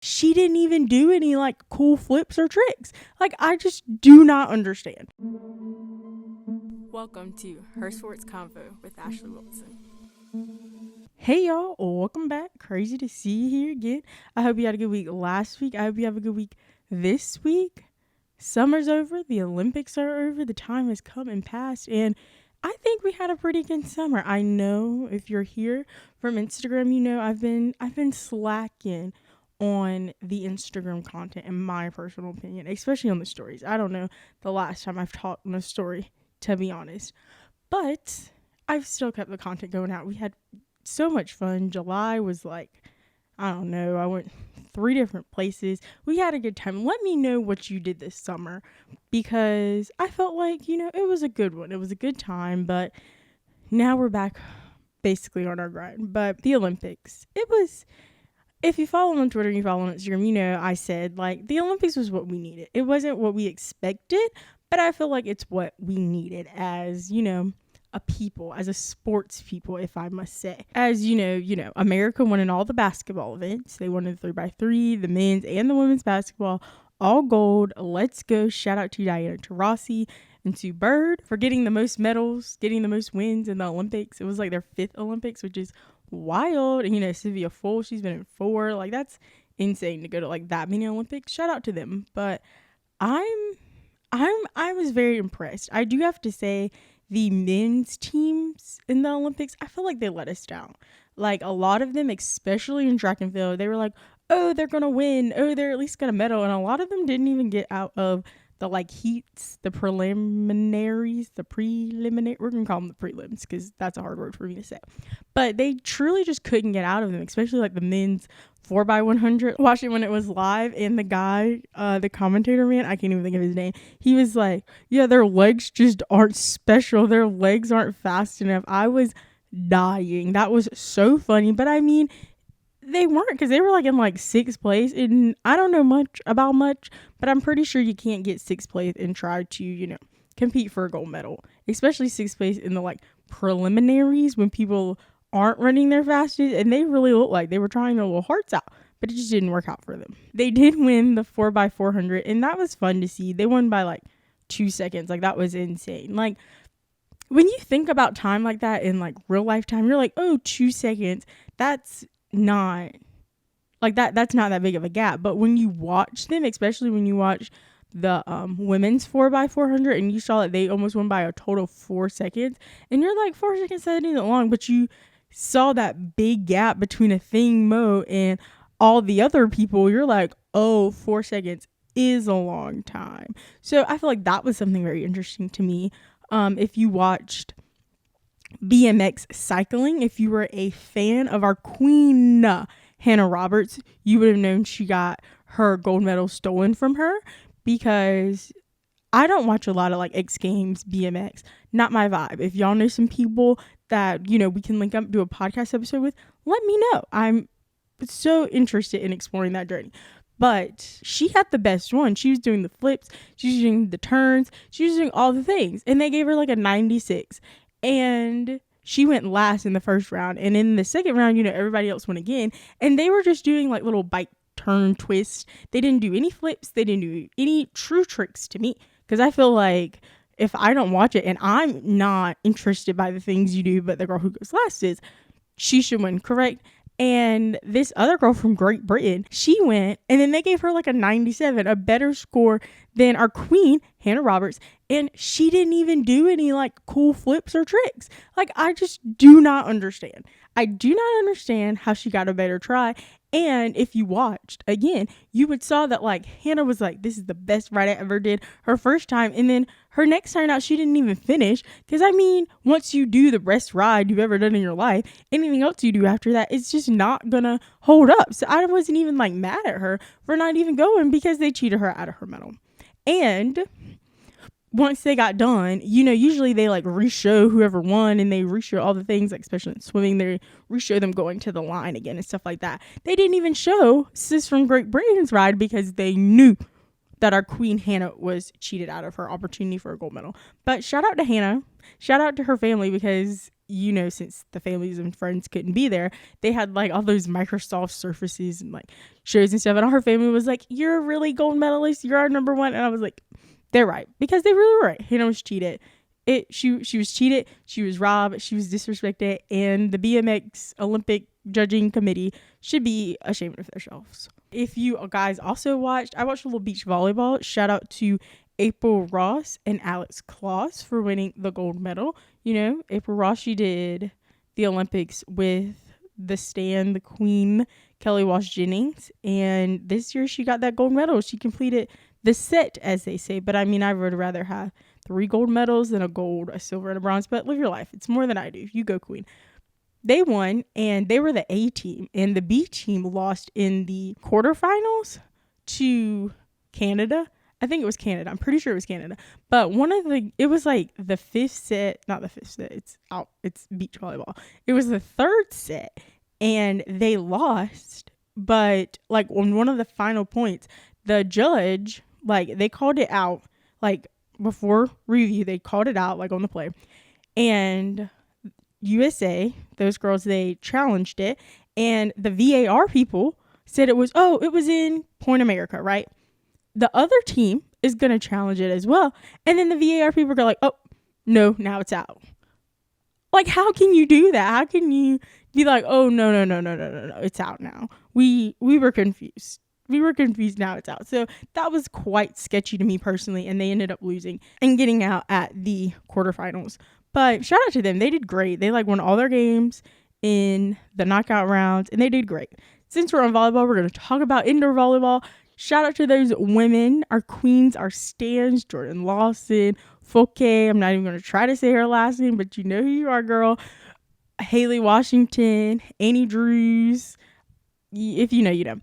She didn't even do any like cool flips or tricks. Like, I just do not understand. Welcome to Her Sports Convo with Ashleigh Wilson. Hey y'all, welcome back. Crazy to see you here again. I hope you had a good week last week. I hope you have a good week this week. Summer's over, the Olympics are over, the time has come and passed, and I think we had a pretty good summer. I know if you're here from Instagram, you know I've been slacking on the Instagram content, in my personal opinion, especially on the stories. I don't know the last time I've taught on a story, to be honest, but I've still kept the content going out. We had so much fun. July was like, I don't know, I went 3 different places. We had a good time. Let me know what you did this summer, because I felt like, it was a good one. It was a good time, but now we're back basically on our grind. But the Olympics, it was, if you follow on Twitter and you follow on Instagram, I said like the Olympics was what we needed. It wasn't what we expected, but I feel like it's what we needed as, a people, as a sports people, if I must say. As America won in all the basketball events. They won in 3x3, the men's and the women's basketball, all gold. Let's go. Shout out to Diana Taurasi and Sue Bird for getting the most medals, getting the most wins in the Olympics. It was like their 5th Olympics, which is wild. And Sylvia Full, she's been in 4. Like, that's insane to go to like that many Olympics. Shout out to them. But I was very impressed. I do have to say, the men's teams in the Olympics, I feel like they let us down. Like, a lot of them, especially in track and field, they were like, oh, they're going to win. Oh, they're at least going to medal. And a lot of them didn't even get out of the, like, heats, the preliminaries, we're going to call them the prelims because that's a hard word for me to say. But they truly just couldn't get out of them, especially, like, the men's 4x100. Watched it when it was live, and the guy, the commentator man, I can't even think of his name, he was like, yeah, their legs just aren't special. Their legs aren't fast enough. I was dying. That was so funny. But I mean, they weren't, because they were like in like 6th place, and I don't know much, but I'm pretty sure you can't get 6th place and try to, compete for a gold medal, especially 6th place in the like preliminaries when people aren't running their fastest, and they really look like they were trying their little hearts out, but it just didn't work out for them. They did win the 4x400, and that was fun to see. They won by like 2 seconds. Like, that was insane. Like, when you think about time like that in like real life time, you're like, oh, 2 seconds, that's not like that's not that big of a gap. But when you watch them, especially when you watch the women's 4x400, and you saw that they almost won by a total of 4 seconds, and you're like, 4 seconds, that isn't long, but you saw that big gap between a thing Mo and all the other people, you're like, oh, 4 seconds is a long time. So I feel like that was something very interesting to me. If you watched BMX cycling, if you were a fan of our queen Hannah Roberts, you would have known she got her gold medal stolen from her, because I don't watch a lot of like X Games BMX. Not my vibe. If y'all know some people that, we can link up, do a podcast episode with, let me know. I'm so interested in exploring that journey. But she had the best one. She was doing the flips. She was doing the turns. She was doing all the things. And they gave her like a 96. And she went last in the first round. And in the second round, everybody else went again. And they were just doing like little bike turn twists. They didn't do any flips. They didn't do any true tricks to me. Because I feel like if I don't watch it and I'm not interested by the things you do, but the girl who goes last is, she should win, correct? And this other girl from Great Britain, she went, and then they gave her like a 97, a better score than our queen, Hannah Roberts. And she didn't even do any like cool flips or tricks. Like, I just do not understand. I do not understand how she got a better try. And if you watched again, you would saw that like Hannah was like, this is the best ride I ever did her first time. And then her next time out, she didn't even finish. Because I mean, once you do the best ride you've ever done in your life, anything else you do after that, it's just not gonna hold up. So I wasn't even like mad at her for not even going, because they cheated her out of her medal. And once they got done, usually they like re-show whoever won, and they re-show all the things, like especially in swimming, they re-show them going to the line again and stuff like that. They didn't even show sis from Great Britain's ride, because they knew that our queen Hannah was cheated out of her opportunity for a gold medal. But shout out to Hannah, shout out to her family, because since the families and friends couldn't be there, they had like all those Microsoft Surfaces and like shows and stuff. And all her family was like, "You're a really gold medalist. You're our number one." And I was like, "They're right," because they really were right. Hannah was cheated. She was cheated. She was robbed. She was disrespected. And the BMX Olympic judging committee should be ashamed of themselves. If you guys also watched, I watched a little beach volleyball. Shout out to April Ross and Alex Kloss for winning the gold medal. April Ross, she did the Olympics with the queen, Kelly Walsh Jennings. And this year she got that gold medal. She completed the set, as they say. But I mean, I would rather have 3 gold medals than a gold, a silver, and a bronze. But live your life. It's more than I do. You go, queen. They won, and they were the A team, and the B team lost in the quarterfinals to Canada. I think it was Canada. I'm pretty sure it was Canada. But it was like the 5th set, not the 5th set. It's beach volleyball. It was the 3rd set, and they lost. But like on one of the final points, the judge, like they called it out, like before review, they called it out like on the play, and USA, those girls, they challenged it, and the VAR people said it was in Point America, right? The other team is going to challenge it as well. And then the VAR people go like, "Oh, no, now it's out." Like, how can you do that? How can you be like, "Oh, no, it's out now." We were confused. We were confused, now it's out. So that was quite sketchy to me personally, and they ended up losing and getting out at the quarterfinals. But shout out to them. They did great. They like won all their games in the knockout rounds, and they did great. Since we're on volleyball, we're going to talk about indoor volleyball. Shout out to those women, our queens, our stans, Jordan Lawson, Fouquet. I'm not even going to try to say her last name, but you know who you are, girl. Haley Washington, Annie Drews. If you know, you know.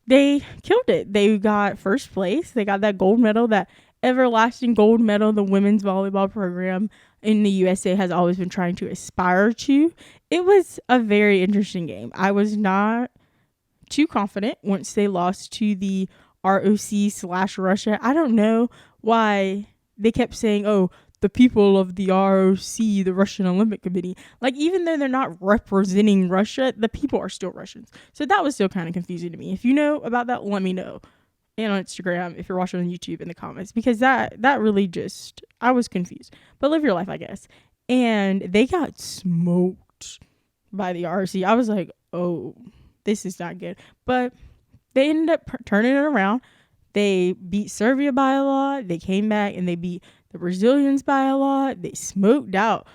They killed it. They got first place. They got that gold medal, that everlasting gold medal the women's volleyball program in the USA has always been trying to aspire to. It was a very interesting game. I was not too confident once they lost to the ROC/Russia. I don't know why they kept saying, "Oh, the people of the ROC, the Russian Olympic Committee." Like, even though they're not representing Russia, the people are still Russians. So that was still kind of confusing to me. If you know about that, let me know. And on Instagram, if you're watching on YouTube, in the comments, because that really just, I was confused. But live your life, I guess. And they got smoked by the ROC. I was like, "Oh, this is not good." But they ended up turning it around. They beat Serbia by a lot. They came back and they beat the Brazilians by a lot. They smoked out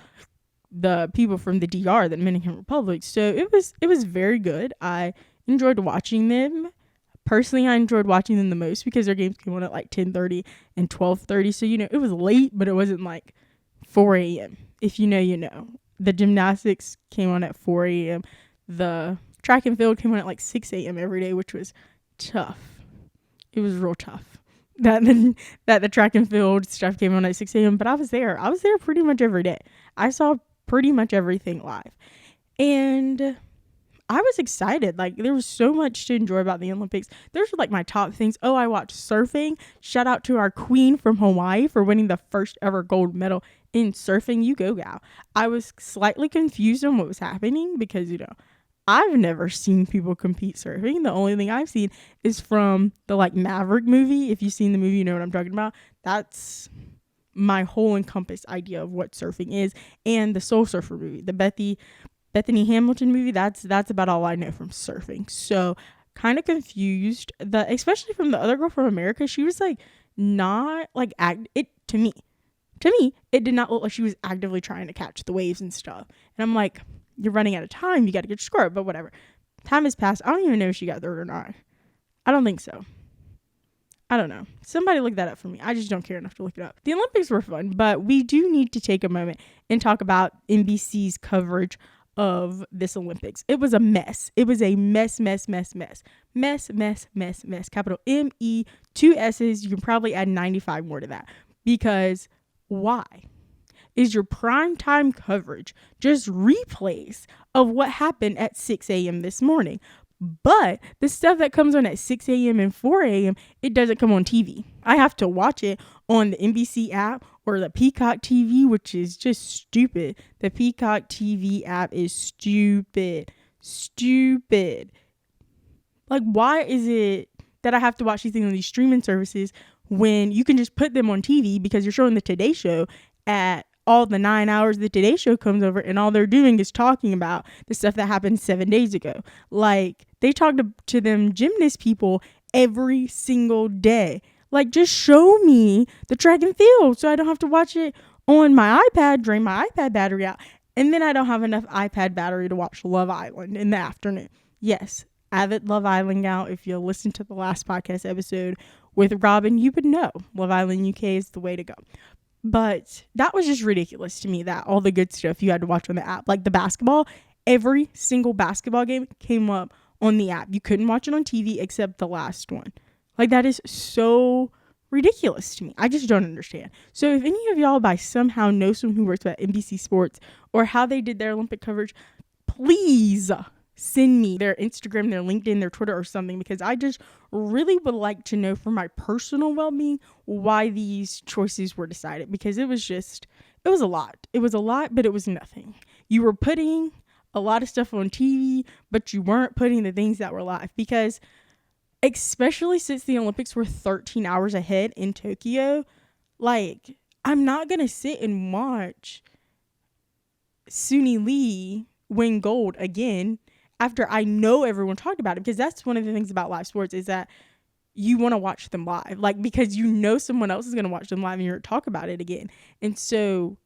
the people from the DR, the Dominican Republic. So it was very good. I enjoyed watching them. Personally, I enjoyed watching them the most because their games came on at like 10:30 and 12:30. So, it was late, but it wasn't like 4 a.m. If you know, you know. The gymnastics came on at 4 a.m. The track and field came on at like 6 a.m. every day, which was tough. It was real tough that the track and field stuff came on at 6 a.m. But I was there pretty much every day. I saw pretty much everything live, and I was excited. Like, there was so much to enjoy about the Olympics. Those were like my top things. Oh, I watched surfing. Shout out to our queen from Hawaii for winning the first ever gold medal in surfing. You go, gal. I was slightly confused on what was happening because, I've never seen people compete surfing. The only thing I've seen is from the like Maverick movie. If you've seen the movie, you know what I'm talking about. That's my whole encompassed idea of what surfing is. And the Soul Surfer movie, the Bethany Hamilton movie, that's about all I know from surfing. So kind of confused, especially from the other girl from America. She was like not like to me it did not look like she was actively trying to catch the waves and stuff. And I'm like, you're running out of time, you got to get your score. But whatever, time has passed. I don't even know if she got third or not. I don't think so. I don't know. Somebody look that up for me. I just don't care enough to look it up. The Olympics were fun, but we do need to take a moment and talk about NBC's coverage of this Olympics. It was a mess. It was a mess. Capital M-E, 2 S's. You can probably add 95 more to that. Because why is your primetime coverage just replays of what happened at 6 a.m. this morning? But the stuff that comes on at 6 a.m. and 4 a.m., it doesn't come on TV. I have to watch it on the NBC app or the Peacock TV, which is just stupid. The Peacock TV app is stupid. Like, why is it that I have to watch these things on these streaming services when you can just put them on TV because you're showing the Today Show at all the 9 hours the Today Show comes over, and all they're doing is talking about the stuff that happened 7 days ago. Like, they talk to them gymnast people every single day. Like, just show me the track and field so I don't have to watch it on my iPad, drain my iPad battery out, and then I don't have enough iPad battery to watch Love Island in the afternoon. Yes, avid Love Island out. If you listen to the last podcast episode with Robin, you would know Love Island UK is the way to go. But that was just ridiculous to me, that all the good stuff you had to watch on the app. Like the basketball, every single basketball game came up on the app. You couldn't watch it on TV except the last one. Like, that is so ridiculous to me. I just don't understand. So if any of y'all by somehow know someone who works at NBC Sports or how they did their Olympic coverage, please send me their Instagram, their LinkedIn, their Twitter or something, because I just really would like to know for my personal well-being why these choices were decided, because it was a lot. It was a lot, but it was nothing. You were putting a lot of stuff on TV, but you weren't putting the things that were live, because especially since the Olympics were 13 hours ahead in Tokyo, like, I'm not going to sit and watch Suni Lee win gold again after I know everyone talked about it, because that's one of the things about live sports is that you want to watch them live, like, because you know someone else is going to watch them live and you're going to talk about it again. And so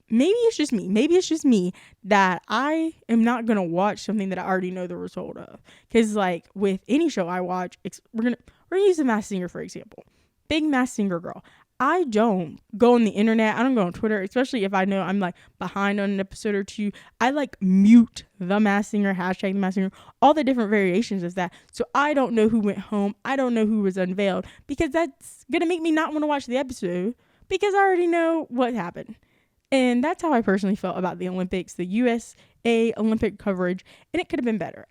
maybe it's just me that I am not going to watch something that I already know the result of. Because, like, with any show I watch, we're going to use The Masked Singer, for example. Big Masked Singer girl. I don't go on the internet. I don't go on Twitter, especially if I know I'm, like, behind on an episode or two. I, like, mute The Masked Singer, hashtag The Masked Singer, all the different variations of that. So I don't know who went home. I don't know who was unveiled, because that's going to make me not want to watch the episode, because I already know what happened. And that's how I personally felt about the Olympics, the USA Olympic coverage, and it could have been better.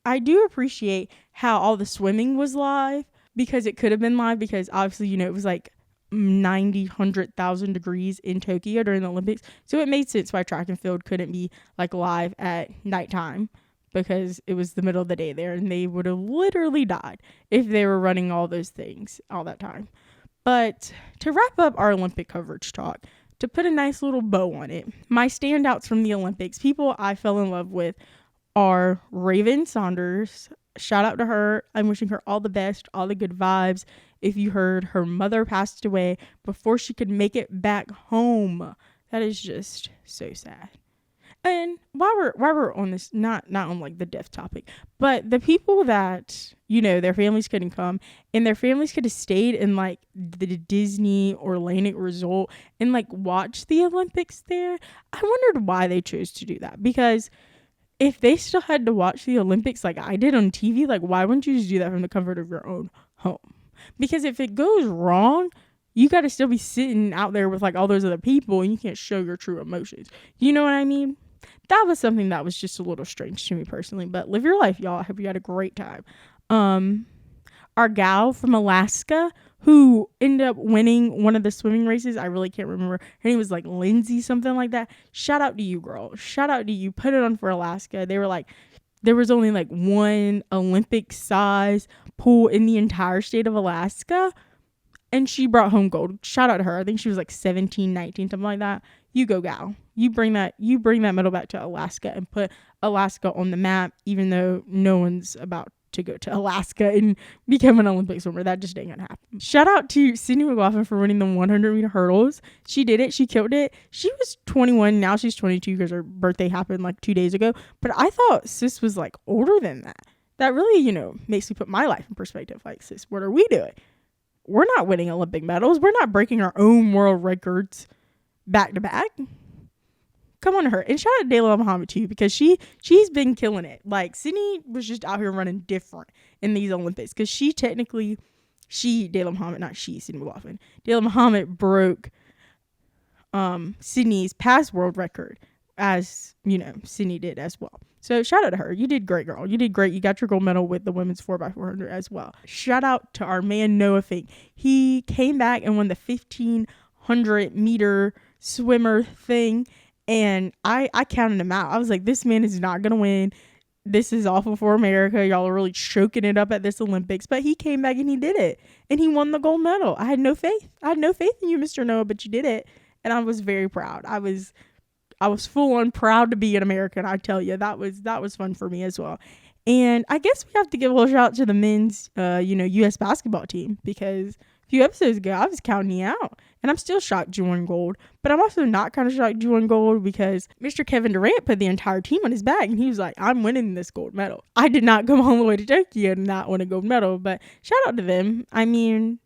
I do appreciate how all the swimming was live, because it could have been live, because obviously, you know, it was like 90, 100,000 degrees in Tokyo during the Olympics. So it made sense why track and field couldn't be like live at nighttime, because it was the middle of the day there, and they would have literally died if they were running all those things all that time. But to wrap up our Olympic coverage talk, to put a nice little bow on it, my standouts from the Olympics, people I fell in love with, are Raven Saunders. Shout out to her. I'm wishing her all the best, all the good vibes. If you heard, her mother passed away before she could make it back home. That is just so sad. And while we're on this, not on like the death topic, but the people that, you know, their families couldn't come, and their families could have stayed in like the Disney or Atlantic Resort and like watch the Olympics there. I wondered why they chose to do that, because if they still had to watch the Olympics like I did on TV, like, why wouldn't you just do that from the comfort of your own home? Because if it goes wrong, you got to still be sitting out there with like all those other people, and you can't show your true emotions. You know what I mean? That was something that was just a little strange to me personally, but live your life, y'all. I hope you had a great time. Our gal from Alaska who ended up winning one of the swimming races, I really can't remember. Her name was like Lindsay, something like that. Shout out to you, girl. Shout out to you. Put it on for Alaska. They were like, there was only like one Olympic size pool in the entire state of Alaska, and she brought home gold. Shout out to her. I think she was like 17, 19, something like that. You go, gal. You bring that medal back to Alaska and put Alaska on the map, even though no one's about to go to Alaska and become an Olympic swimmer. That just ain't gonna happen. Shout out to Sydney McLaughlin for winning the 100-meter hurdles. She did it. She killed it. She was 21. Now she's 22 because her birthday happened like 2 days ago. But I thought sis was like older than that. That really, you know, makes me put my life in perspective. Like, sis, what are we doing? We're not winning Olympic medals. We're not breaking our own world records back to back. Come on to her. And shout out to Dayla Muhammad too, because she's been killing it. Like, Sydney was just out here running different in these Olympics, because Dayla Muhammad, not she, Sydney McLaughlin. Dayla Muhammad broke Sydney's past world record, as, you know, Sydney did as well. So shout out to her. You did great, girl. You did great. You got your gold medal with the women's 4x400 as well. Shout out to our man Noah Fink. He came back and won the 1500 100-meter swimmer thing. And I counted him out. I was like, this man is not going to win. This is awful for America. Y'all are really choking it up at this Olympics. But he came back and he did it. And he won the gold medal. I had no faith. I had no faith in you, Mr. Noah, but you did it. And I was very proud. I was full on proud to be an American. I tell you, that was fun for me as well. And I guess we have to give a little shout out to the men's, U.S. basketball team, because a few episodes ago I was counting you out, and I'm still shocked you won gold. But I'm also not kind of shocked you won gold because Mr. Kevin Durant put the entire team on his back, and he was like, "I'm winning this gold medal." I did not come all the way to Tokyo and not win a gold medal, but shout out to them. I mean,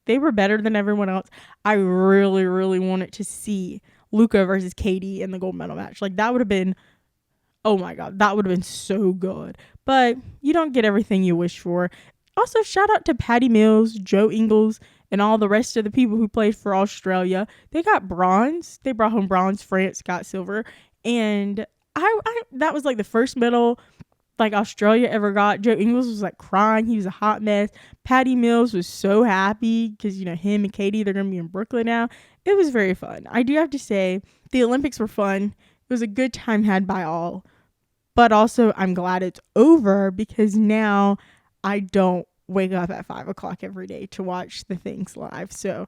they were better than everyone else. I really, really wanted to see Luka versus KD in the gold medal match. Like, that would have been, oh my God, that would have been so good. But you don't get everything you wish for. Also, shout out to Patty Mills, Joe Ingles, and all the rest of the people who played for Australia. They got bronze. They brought home bronze. France got silver. And I that was like the first medal like Australia ever got. Joe Ingles was like crying. He was a hot mess. Patty Mills was so happy because, him and Katie, they're going to be in Brooklyn now. It was very fun. I do have to say, the Olympics were fun. It was a good time had by all. But also, I'm glad it's over because now I don't wake up at 5 o'clock every day to watch the things live. So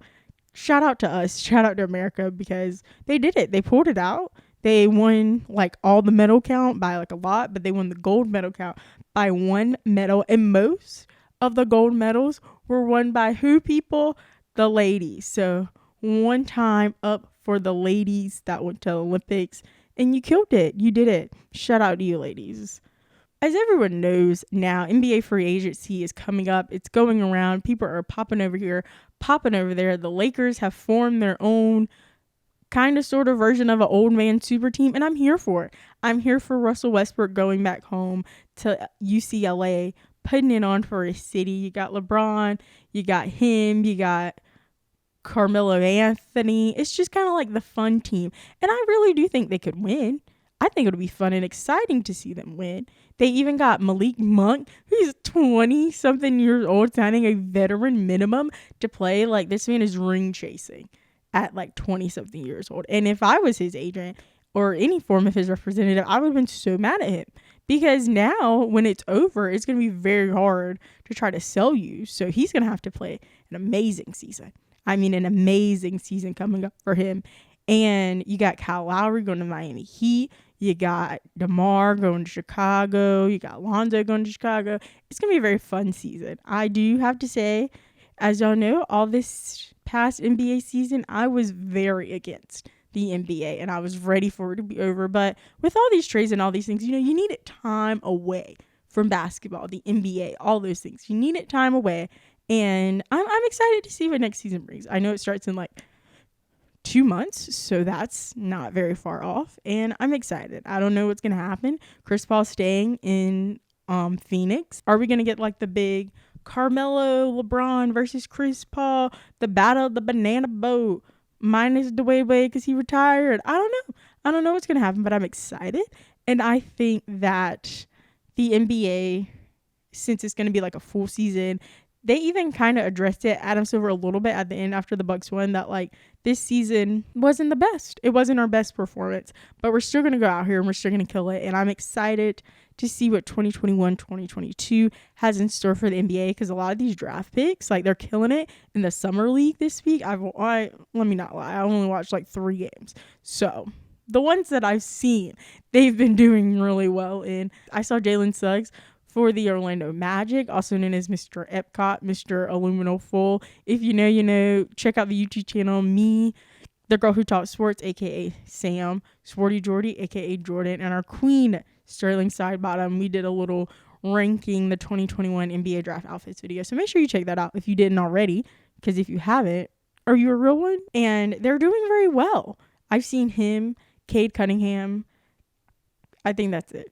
shout out to us. Shout out to America because they did it. They pulled it out. They won like all the medal count by like a lot, but they won the gold medal count by 1 medal. And most of the gold medals were won by who, people? The ladies. So one time up for the ladies that went to the Olympics. And you killed it. You did it. Shout out to you, ladies. As everyone knows now, NBA free agency is coming up. It's going around. People are popping over here, popping over there. The Lakers have formed their own kind of sort of version of an old man super team, and I'm here for it. I'm here for Russell Westbrook going back home to UCLA, putting it on for his city. You got LeBron, you got him, you got Carmelo Anthony. It's just kind of like the fun team. And I really do think they could win. I think it'll be fun and exciting to see them win. They even got Malik Monk, who's 20-something years old, signing a veteran minimum to play. Like, this man is ring chasing at like 20-something years old. And if I was his agent or any form of his representative, I would have been so mad at him. Because now, when it's over, it's going to be very hard to try to sell you. So he's going to have to play an amazing season. I mean, an amazing season coming up for him. And you got Kyle Lowry going to Miami Heat. You got DeMar going to Chicago. You got Lonzo going to Chicago. It's going to be a very fun season. I do have to say, as y'all know, all this past NBA season, I was very against the NBA. And I was ready for it to be over. But with all these trades and all these things, you needed time away from basketball, the NBA, all those things. You needed time away. And I'm excited to see what next season brings. I know it starts in like 2 months, so that's not very far off. And I'm excited. I don't know what's going to happen. Chris Paul staying in Phoenix. Are we going to get like the big Carmelo, LeBron versus Chris Paul, the battle of the banana boat, minus Dwayne Wade because he retired? I don't know. I don't know what's going to happen, but I'm excited. And I think that the NBA, since it's going to be like a full season, they even kind of addressed it, Adam Silver, a little bit at the end after the Bucks won, that like this season wasn't the best. It wasn't our best performance, but we're still going to go out here and we're still going to kill it. And I'm excited to see what 2021, 2022 has in store for the NBA, because a lot of these draft picks, like, they're killing it in the summer league this week. Let me not lie. I only watched like 3 games. So the ones that I've seen, they've been doing really well in. I saw Jalen Suggs for the Orlando Magic, also known as Mr. Epcot, Mr. Aluminum Full. If you know, you know. Check out the YouTube channel. Me, the girl who talks sports, aka Sam, Sporty Jordy, aka Jordan, and our queen, Sterling Sidebottom. We did a little ranking the 2021 NBA draft outfits video. So make sure you check that out if you didn't already, because if you haven't, are you a real one? And they're doing very well. I've seen him, Cade Cunningham. I think that's it.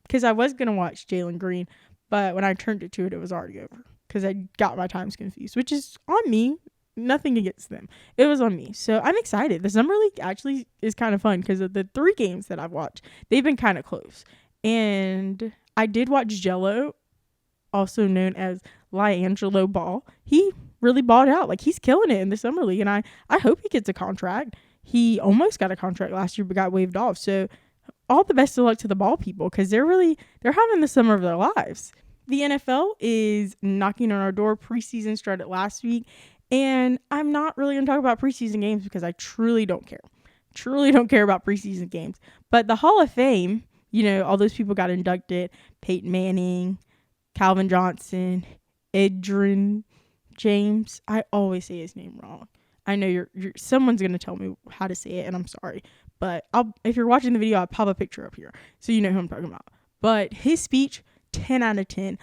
Because I was going to watch Jalen Green, but when I turned it to it, it was already over. Because I got my times confused, which is on me. Nothing against them. It was on me. So I'm excited. The Summer League actually is kind of fun because of the 3 games that I've watched. They've been kind of close. And I did watch Jello, also known as LiAngelo Ball. He really balled out. Like, he's killing it in the summer league, and I hope he gets a contract. He almost got a contract last year but got waived off. So all the best of luck to the ball people, because they're having the summer of their lives. The NFL is knocking on our door. Preseason started last week, and I'm not really going to talk about preseason games because I truly don't care. Truly don't care about preseason games. But the Hall of Fame, all those people got inducted. Peyton Manning, Calvin Johnson, Edgerrin James. I always say his name wrong. I know you're someone's going to tell me how to say it, and I'm sorry. But if you're watching the video, I'll pop a picture up here so you know who I'm talking about. But his speech, 10 out of 10.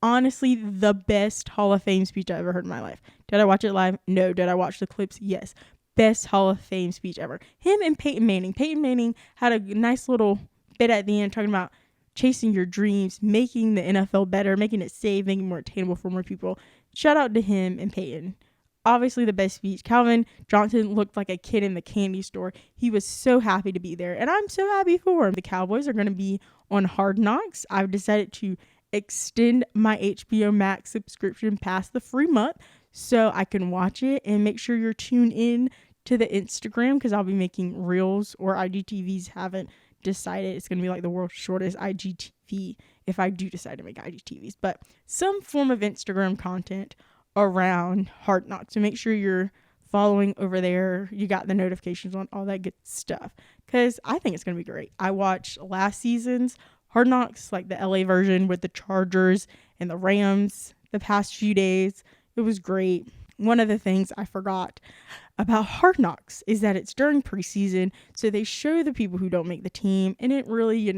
Honestly, the best Hall of Fame speech I ever heard in my life. Did I watch it live? No. Did I watch the clips? Yes. Best Hall of Fame speech ever. Him and Peyton Manning. Peyton Manning had a nice little bit at the end talking about chasing your dreams, making the NFL better, making it safe, making it more attainable for more people. Shout out to him and Peyton. Obviously the best speech. Calvin Johnson looked like a kid in the candy store. He was so happy to be there, and I'm so happy for him. The Cowboys are going to be on Hard Knocks. I've decided to extend my HBO Max subscription past the free month so I can watch it, and make sure you're tuned in to the Instagram because I'll be making reels, or IGTVs haven't decided. It's going to be like the world's shortest IGTV if I do decide to make IGTVs, but some form of Instagram content around Hard Knocks. So make sure you're following over there. You got the notifications on, all that good stuff, because I think it's going to be great. I watched last season's Hard Knocks, like the LA version with the Chargers and the Rams the past few days. It was great. One of the things I forgot about Hard Knocks is that it's during preseason, so they show the people who don't make the team, and it really,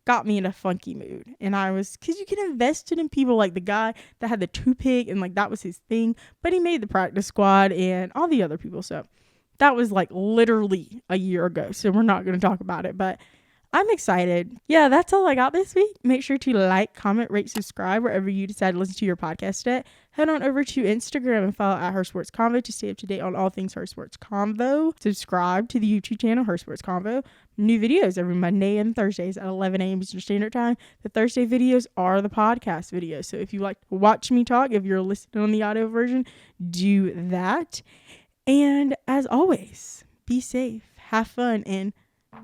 got me in a funky mood. And because you get invested in people, like the guy that had the toothpick, and like that was his thing, but he made the practice squad and all the other people. So that was like literally a year ago. So we're not going to talk about it, but I'm excited. Yeah, that's all I got this week. Make sure to like, comment, rate, subscribe wherever you decide to listen to your podcast at. Head on over to Instagram and follow at Her Sports Convo to stay up to date on all things Her Sports Convo. Subscribe to the YouTube channel Her Sports Convo. New videos every Monday and Thursdays at 11 a.m. Eastern Standard Time. The Thursday videos are the podcast videos. So if you like to watch me talk, if you're listening on the audio version, do that. And as always, be safe, have fun, and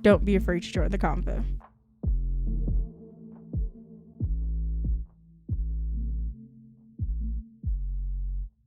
don't be afraid to join the convo.